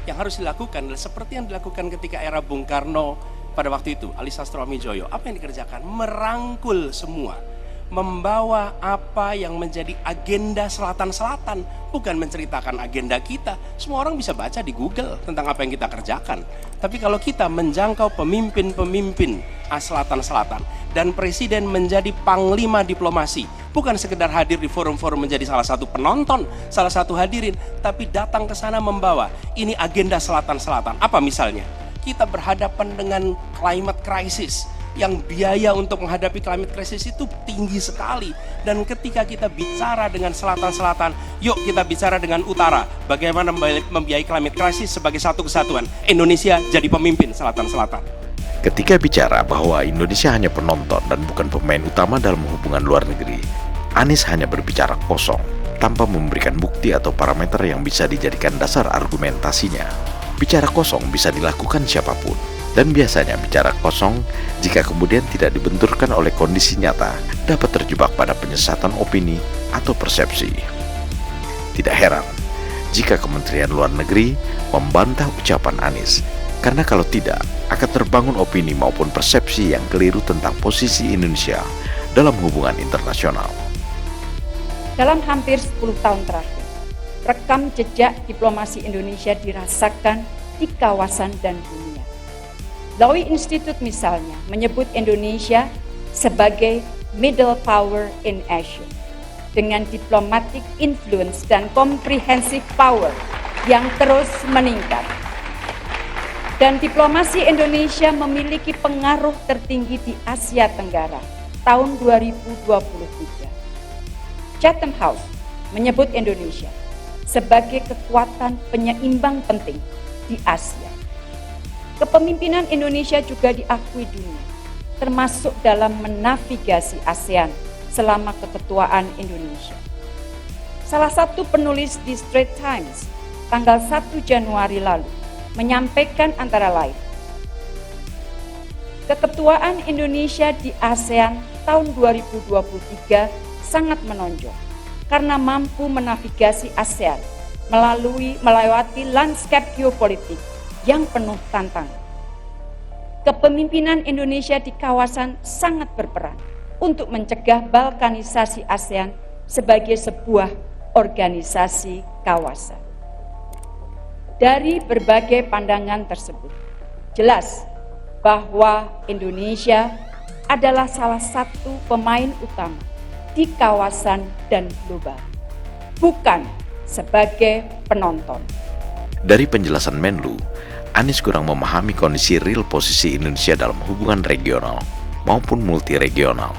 Yang harus dilakukan adalah seperti yang dilakukan ketika era Bung Karno pada waktu itu, Ali Sastroamidjojo. Apa yang dikerjakan? Merangkul semua, membawa apa yang menjadi agenda selatan-selatan, bukan menceritakan agenda kita. Semua orang bisa baca di Google tentang apa yang kita kerjakan. Tapi kalau kita menjangkau pemimpin-pemimpin selatan-selatan dan presiden menjadi panglima diplomasi, bukan sekedar hadir di forum-forum menjadi salah satu penonton, salah satu hadirin, tapi datang ke sana membawa ini agenda selatan-selatan. Apa misalnya? Kita berhadapan dengan climate crisis, yang biaya untuk menghadapi climate crisis itu tinggi sekali. Dan ketika kita bicara dengan selatan-selatan, yuk kita bicara dengan utara, bagaimana membiayai climate crisis sebagai satu kesatuan. Indonesia jadi pemimpin selatan-selatan. Ketika bicara bahwa Indonesia hanya penonton dan bukan pemain utama dalam hubungan luar negeri, Anies hanya berbicara kosong, tanpa memberikan bukti atau parameter yang bisa dijadikan dasar argumentasinya. Bicara kosong bisa dilakukan siapapun, dan biasanya bicara kosong jika kemudian tidak dibenturkan oleh kondisi nyata dapat terjebak pada penyesatan opini atau persepsi. Tidak heran jika Kementerian Luar Negeri membantah ucapan Anies, karena kalau tidak akan terbangun opini maupun persepsi yang keliru tentang posisi Indonesia dalam hubungan internasional. Dalam hampir 10 tahun terakhir, rekam jejak diplomasi Indonesia dirasakan di kawasan dan dunia. Lowy Institute misalnya menyebut Indonesia sebagai middle power in Asia dengan diplomatic influence dan comprehensive power yang terus meningkat. Dan diplomasi Indonesia memiliki pengaruh tertinggi di Asia Tenggara tahun 2023. Chatham House menyebut Indonesia sebagai kekuatan penyeimbang penting di Asia. Kepemimpinan Indonesia juga diakui dunia, termasuk dalam menavigasi ASEAN selama keketuaan Indonesia. Salah satu penulis di Straits Times tanggal 1 Januari lalu menyampaikan antara lain, keketuaan Indonesia di ASEAN tahun 2023 sangat menonjol karena mampu menavigasi ASEAN melewati landscape geopolitik yang penuh tantangan. Kepemimpinan Indonesia di kawasan sangat berperan untuk mencegah balkanisasi ASEAN sebagai sebuah organisasi kawasan. Dari berbagai pandangan tersebut, jelas bahwa Indonesia adalah salah satu pemain utama di kawasan dan global, bukan sebagai penonton. Dari penjelasan Menlu, Anies kurang memahami kondisi real posisi Indonesia dalam hubungan regional maupun multiregional.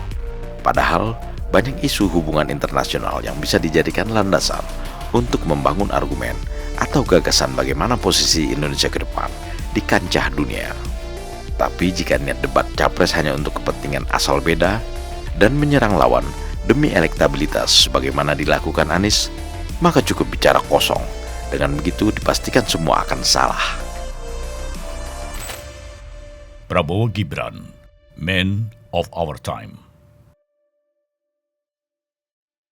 Padahal, banyak isu hubungan internasional yang bisa dijadikan landasan untuk membangun argumen atau gagasan bagaimana posisi Indonesia ke depan di kancah dunia. Tapi jika niat debat capres hanya untuk kepentingan asal beda dan menyerang lawan demi elektabilitas sebagaimana dilakukan Anies, maka cukup bicara kosong. Dengan begitu dipastikan semua akan salah. Prabowo Gibran, Men of Our Time.